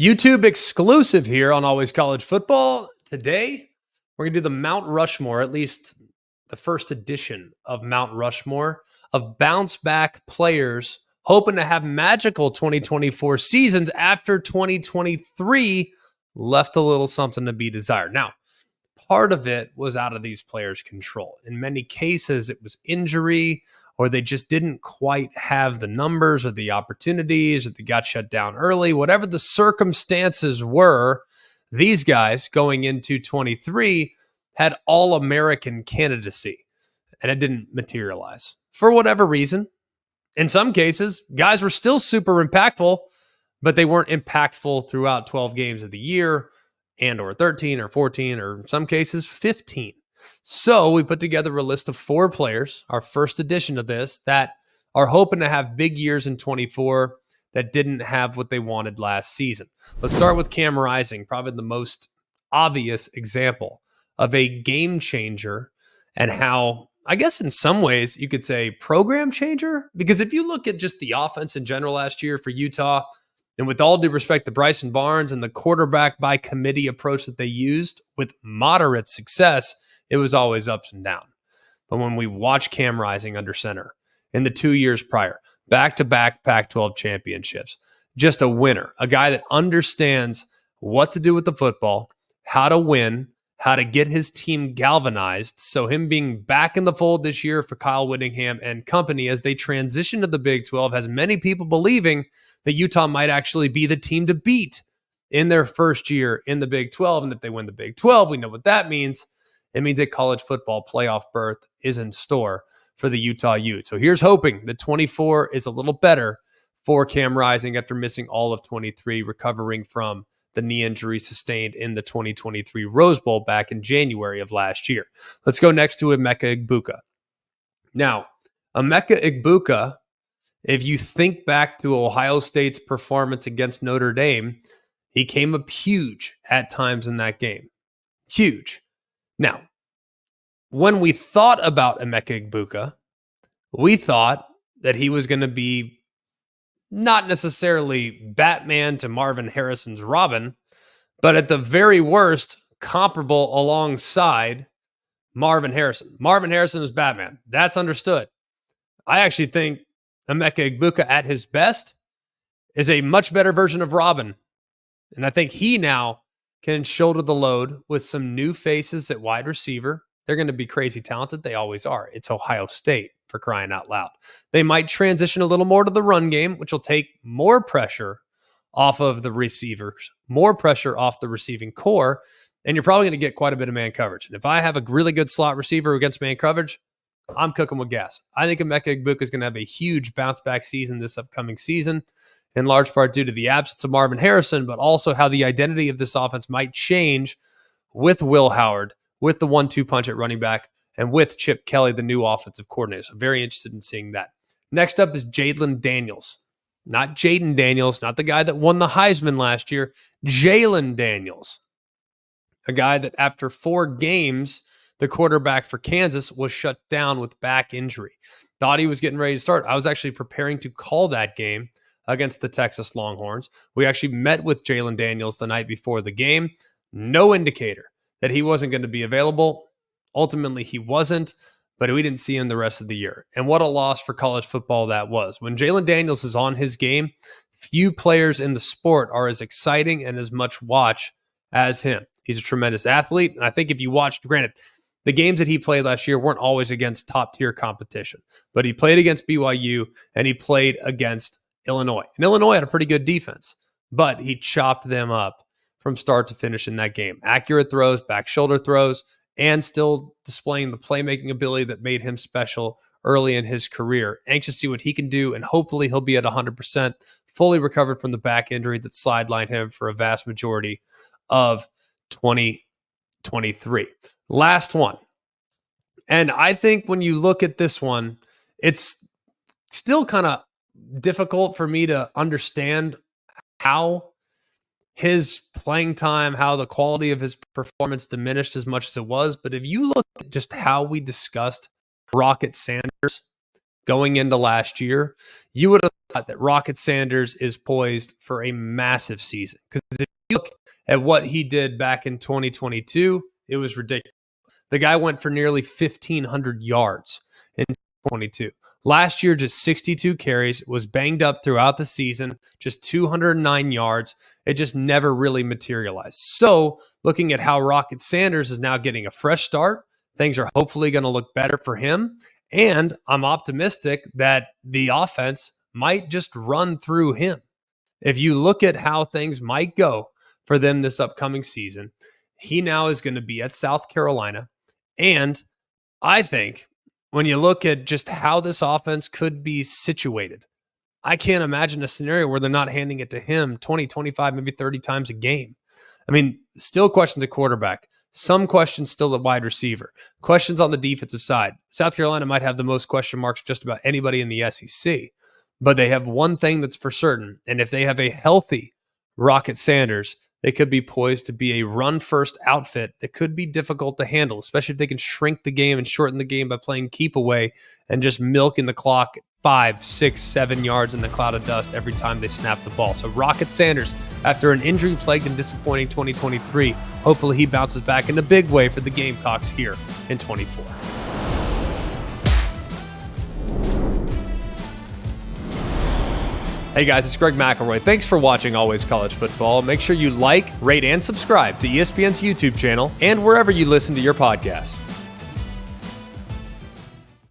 YouTube exclusive here on Always College Football. Today, we're going to do the Mount Rushmore, at least the first edition of Mount Rushmore, of bounce back players hoping to have magical 2024 seasons after 2023 left a little something to be desired. Now, part of it was out of these players' control. In many cases, it was injury, or they just didn't quite have the numbers or the opportunities, or they got shut down early. Whatever the circumstances were, these guys going into 23 had All-American candidacy, and it didn't materialize for whatever reason. In some cases, guys were still super impactful, but they weren't impactful throughout 12 games of the year, and or 13 or 14, or in some cases 15. So we put together a list of 4 players, our first edition of this, that are hoping to have big years in 24 that didn't have what they wanted last season. Let's start with Cam Rising, probably the most obvious example of a game changer, and how, I guess in some ways you could say program changer, because if you look at just the offense in general last year for Utah, and with all due respect to Bryson Barnes and the quarterback by committee approach that they used with moderate success, it was always ups and downs. But when we watch Cam Rising under center in the 2 years prior, back-to-back Pac-12 championships, just a winner, a guy that understands what to do with the football, how to win, how to get his team galvanized. So him being back in the fold this year for Kyle Whittingham and company as they transition to the Big 12 has many people believing that Utah might actually be the team to beat in their first year in the Big 12. And if they win the Big 12, we know what that means. It means a college football playoff berth is in store for the Utah Utes. So here's hoping that 24 is a little better for Cam Rising after missing all of 23, recovering from the knee injury sustained in the 2023 Rose Bowl back in January of last year. Let's go next to Emeka Egbuka. Now, Emeka Egbuka, if you think back to Ohio State's performance against Notre Dame, he came up huge at times in that game. Huge. Now, when we thought about Emeka Egbuka, we thought that he was going to be not necessarily Batman to Marvin Harrison's Robin, but at the very worst, comparable alongside Marvin Harrison. Marvin Harrison is Batman. That's understood. I actually think Emeka Egbuka at his best is a much better version of Robin. And I think he now can shoulder the load with some new faces at wide receiver. They're going to be crazy talented. They always are. It's Ohio State, for crying out loud. They might transition a little more to the run game, which will take more pressure off of the receivers, more pressure off the receiving core, and you're probably going to get quite a bit of man coverage. And if I have a really good slot receiver against man coverage, I'm cooking with gas. I think Emeka Egbuka is going to have a huge bounce-back season this upcoming season, in large part due to the absence of Marvin Harrison, but also how the identity of this offense might change with Will Howard, with the 1-2 punch at running back, and with Chip Kelly, the new offensive coordinator. So I'm very interested in seeing that. Next up is Jaylen Daniels. Not Jayden Daniels, not the guy that won the Heisman last year. Jaylen Daniels, a guy that after 4 games, the quarterback for Kansas was shut down with back injury. Thought he was getting ready to start. I was actually preparing to call that game against the Texas Longhorns. We actually met with Jaylen Daniels the night before the game. No indicator that he wasn't going to be available. Ultimately, he wasn't, but we didn't see him the rest of the year. And what a loss for college football that was. When Jaylen Daniels is on his game, few players in the sport are as exciting and as much watch as him. He's a tremendous athlete. And I think if you watched, granted, the games that he played last year weren't always against top-tier competition, but he played against BYU and he played against Illinois. And Illinois had a pretty good defense, but he chopped them up from start to finish in that game. Accurate throws, back shoulder throws, and still displaying the playmaking ability that made him special early in his career. Anxious to see what he can do, and hopefully he'll be at 100%, fully recovered from the back injury that sidelined him for a vast majority of 2023. Last one. And I think when you look at this one, it's still kind of difficult for me to understand how his playing time, how the quality of his performance diminished as much as it was. But if you look at just how we discussed Rocket Sanders going into last year, you would have that Rocket Sanders is poised for a massive season. Because if you look at what he did back in 2022, it was ridiculous. The guy went for nearly 1,500 yards in 2022. Last year, just 62 carries, was banged up throughout the season, just 209 yards. It just never really materialized. So looking at how Rocket Sanders is now getting a fresh start, things are hopefully going to look better for him. And I'm optimistic that the offense might just run through him. If you look at how things might go for them this upcoming season, he now is going to be at South Carolina. And I think when you look at just how this offense could be situated, I can't imagine a scenario where they're not handing it to him 20, 25, maybe 30 times a game. I mean, still questions at quarterback, some questions still at wide receiver, questions on the defensive side. South Carolina might have the most question marks just about anybody in the SEC, but they have one thing that's for certain. And if they have a healthy Rocket Sanders, they could be poised to be a run-first outfit that could be difficult to handle, especially if they can shrink the game and shorten the game by playing keep away and just milking the clock 5, 6, 7 yards in the cloud of dust every time they snap the ball. So Rocket Sanders, after an injury-plagued and disappointing 2023, hopefully he bounces back in a big way for the Gamecocks here in 24. Hey guys, it's Greg McElroy. Thanks for watching Always College Football. Make sure you like, rate, and subscribe to ESPN's YouTube channel and wherever you listen to your podcasts.